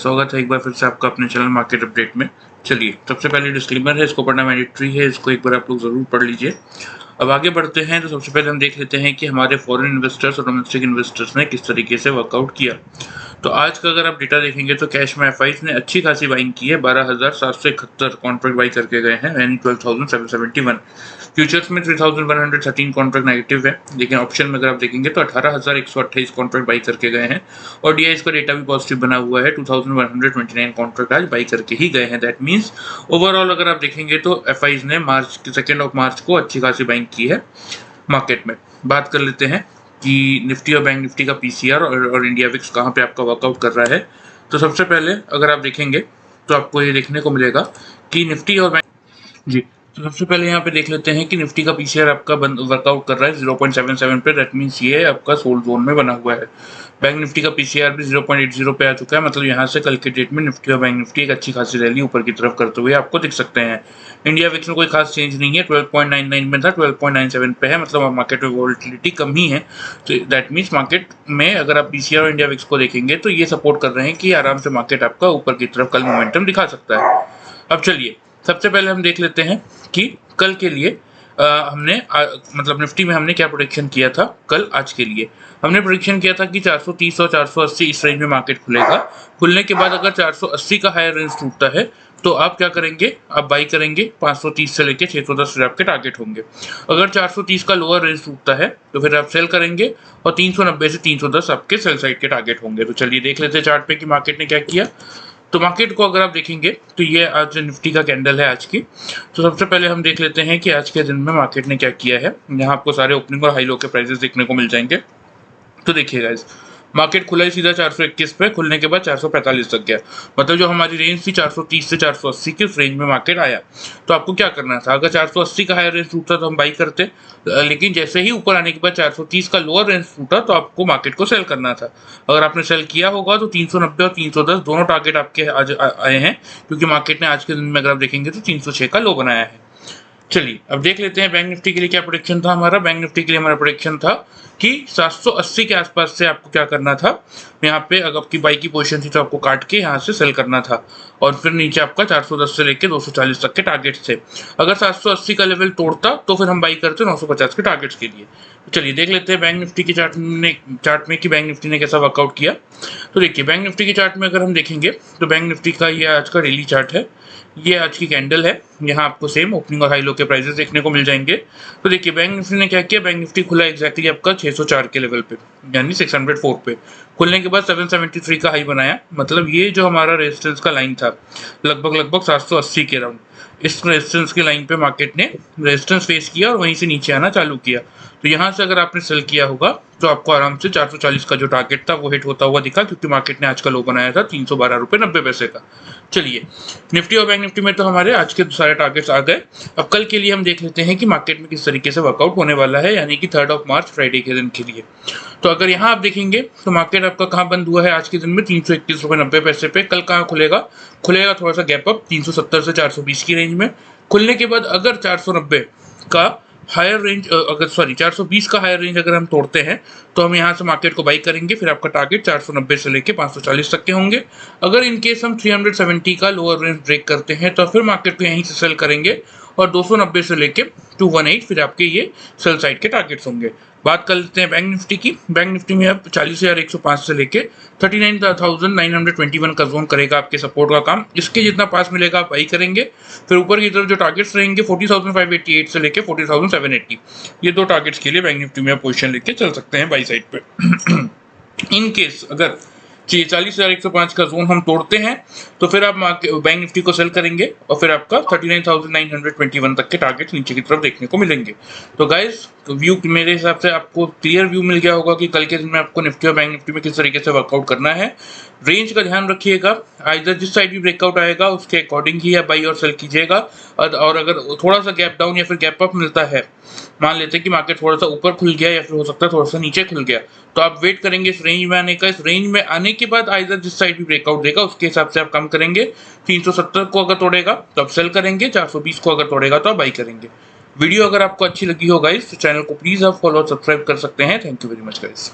स्वागत है एक बार फिर से आपका अपने चैनल मार्केट अपडेट में। चलिए, सबसे पहले डिस्क्लेमर है, इसको पढ़ना मैंडेटरी है, इसको एक बार आप लोग ज़रूर पढ़ लीजिए। अब आगे बढ़ते हैं तो सबसे पहले हम देख लेते हैं कि हमारे फॉरेन इन्वेस्टर्स और डोमेस्टिक इन्वेस्टर्स ने किस तरीके से वर्कआउट किया। तो आज का अगर आप डेटा देखेंगे तो कैश में एफआईज ने अच्छी खासी बाइंग की है, 12,771 कॉन्ट्रैक्ट बाई करके गए हैं, यानी 12,771। फ्यूचर्स में 3,113 कॉन्ट्रैक्ट नेगेटिव है, लेकिन ऑप्शन में अगर आप देखेंगे तो 18,128 कॉन्ट्रैक्ट बाई करके गए हैं और डीआईएस का डेटा भी पॉजिटिव बना हुआ है, 2,129 कॉन्ट्रैक्ट आज बाई करके ही गए हैं। दैट मीन्स ओवरऑल अगर आप देखेंगे तो एफआईज ने सेकेंड ऑफ मार्च को अच्छी खासी बाइंग की है मार्केट में। बात कर लेते हैं कि निफ्टी और बैंक निफ्टी का पीसीआर और इंडिया विक्स कहाँ पे आपका वर्कआउट कर रहा है। तो सबसे पहले अगर आप देखेंगे तो आपको ये देखने को मिलेगा कि निफ्टी और बैंक तो सबसे पहले यहाँ पे देख लेते हैं कि निफ्टी का पीसीआर आपका वर्कआउट कर रहा है 0.77 पे। दैट मीन्स ये आपका सोल्ड जोन में बना हुआ है। बैंक निफ्टी का पीसीआर भी 0.80 पे आ चुका है, मतलब यहाँ से कल के डेट में निफ्टी और बैंक निफ्टी एक अच्छी खासी रैली ऊपर की तरफ करते हुए आपको दिख सकते हैं। इंडिया विक्स में कोई खास चेंज नहीं है, 12.99 में था, 12.97 पे है, मतलब मार्केट में वोलेटिलिटी कम ही है। तो दैट मीन्स मार्केट में अगर आप पीसीआर और इंडिया विक्स को देखेंगे तो ये सपोर्ट कर रहे हैं कि आराम से मार्केट आपका ऊपर की तरफ कल मोमेंटम दिखा सकता है। अब चलिए, सबसे पहले हम देख लेते हैं कि कल के लिए हमने मतलब निफ्टी में हमने क्या प्रेडिक्शन किया था। कल आज के लिए हमने प्रेडिक्शन किया था कि 430 और 480 इस रेंज में मार्केट खुलेगा। खुलने के बाद अगर 480 का हायर रेंज टूटता है तो आप क्या करेंगे, आप बाई करेंगे। 530 से लेके 610 फिर आपके टारगेट होंगे। अगर 430 का लोअर रेंज टूटता है तो फिर आप सेल करेंगे और 390 से 310 आपके सेल साइड के टारगेट होंगे। तो चलिए देख लेते हैं चार्ट पे कि मार्केट ने क्या किया। तो मार्केट को अगर आप देखेंगे तो ये आज निफ्टी का कैंडल है आज की। तो सबसे पहले हम देख लेते हैं कि आज के दिन में मार्केट ने क्या किया है। यहाँ आपको सारे ओपनिंग और हाई लो के प्राइसेस देखने को मिल जाएंगे। तो देखिए गाइस, मार्केट खुला ही सीधा 421 पे, खुलने के बाद 445 तक गया, मतलब जो हमारी रेंज थी 430 से 480 की, उस रेंज में मार्केट आया। तो आपको क्या करना था, अगर 480 का हायर रेंज टूटा तो हम बाई करते, लेकिन जैसे ही ऊपर आने के बाद 430 का लोअर रेंज टूटा तो आपको मार्केट को सेल करना था। अगर आपने सेल किया होगा तो 390 और 310 दोनों टारगेट आपके आज आए हैं, क्योंकि मार्केट ने आज के दिन में अगर आप देखेंगे तो 306 का लो बनाया है। चलिए अब देख लेते हैं बैंक निफ्टी के लिए क्या प्रेडिक्शन था हमारा। बैंक निफ्टी के लिए हमारा प्रेडिक्शन था कि 780 के आसपास से आपको क्या करना था, यहाँ पे अगर आपकी बाई की पोजीशन थी तो आपको काट के यहाँ से सेल करना था और फिर नीचे आपका 410 से लेके 240 तक के टारगेट थे। अगर 780 का लेवल तोड़ता तो फिर हम बाई करते 950 के टारगेट्स के लिए। तो चलिए देख लेते हैं बैंक निफ्टी की चार्ट में कि बैंक निफ्टी ने कैसा वर्कआउट किया। तो देखिए, बैंक निफ्टी की चार्ट में अगर हम देखेंगे तो बैंक निफ्टी का ये आज का डेली चार्ट है, ये आज की कैंडल है। यहाँ आपको सेम ओपनिंग और हाई लो के प्राइसेस देखने को मिल जाएंगे। तो देखिए बैंक निफ्टी ने क्या किया, बैंक निफ्टी खुला एग्जैक्टली आपका 604 के लेवल पे, यानी 604 पे। खुलने के बाद 773 का हाई बनाया, मतलब ये जो हमारा रेजिस्टेंस का लाइन था लगभग 780 के राउंड, इस रेजिस्टेंस के लाइन पे मार्केट ने रेजिस्टेंस फेस किया और वहीं से नीचे आना चालू किया। तो यहाँ से अगर आपने सेल किया होगा तो आपको आराम से 440 का जो टारगेट था वो हिट होता हुआ दिखा, क्योंकि मार्केट ने आज का लो बनाया था 312 रुपये 90 पैसे का। चलिए, निफ्टी और बैंक निफ्टी में तो हमारे आज के सारे टारगेट्स आ गए। अब कल के लिए हम देख लेते हैं कि मार्केट में किस तरीके से वर्कआउट होने वाला है, यानी कि 3 मार्च फ्राइडे के दिन के लिए। तो अगर यहाँ आप देखेंगे तो मार्केट आपका कहाँ बंद हुआ है आज के दिन में, 321 रुपये 90 पैसे पे। कल कहाँ खुलेगा थोड़ा सा गैप अप 370 से 420 की रेंज में। खुलने के बाद अगर 490 का हायर रेंज 420 का हायर रेंज अगर हम तोड़ते हैं तो हम यहाँ से मार्केट को बाई करेंगे, फिर आपका टारगेट 490 से लेके 540 तक के होंगे। अगर इन केस हम 370 का लोअर रेंज ब्रेक करते हैं तो फिर मार्केट को यहीं से सेल करेंगे और 290 से लेके 218 फिर आपके ये सेल साइड के टारगेट्स होंगे। बात कर लेते हैं बैंक निफ्टी की। बैंक निफ्टी में अब 40,105 से लेके 39,921 का जोन करेगा आपके सपोर्ट का काम। इसके जितना पास मिलेगा आप बाई करेंगे, फिर ऊपर की तरफ जो टारगेट्स रहेंगे 40,588 से लेके 40,780, ये दो टारगेट्स के लिए बैंक निफ्टी में आप पोजीशन लेके चल सकते हैं बाई साइड पे। इन केस अगर 40,105 का जोन हम तोड़ते हैं तो फिर आप बैंक निफ्टी को सेल करेंगे और फिर आपका 39,921 तक के टारगेट नीचे की तरफ देखने को मिलेंगे। तो गाइस, व्यू मेरे हिसाब से आपको क्लियर व्यू मिल गया होगा कि कल के दिन में आपको निफ्टी और बैंक निफ्टी में किस तरीके से वर्कआउट करना है। रेंज का ध्यान रखिएगा, आइदर जिस साइड भी ब्रेकआउट आएगा उसके अकॉर्डिंग ही आप बाई और सेल कीजिएगा। और अगर थोड़ा सा गैप डाउन या फिर गैप अप मिलता है, मान लेते हैं कि मार्केट थोड़ा सा ऊपर खुल गया या फिर हो सकता है थोड़ा सा नीचे खुल गया, तो आप वेट करेंगे इस रेंज में आने का। इस रेंज में आने के बाद आइदर जिस साइड भी ब्रेकआउट देगा उसके हिसाब से आप कम करेंगे। 370 को अगर तोड़ेगा तो आप सेल करेंगे, 420 को अगर तोड़ेगा तो आप बाई करेंगे। वीडियो अगर आपको अच्छी लगी हो गाइस तो चैनल को प्लीज आप फॉलो और सब्सक्राइब कर सकते हैं। Thank you very much guys.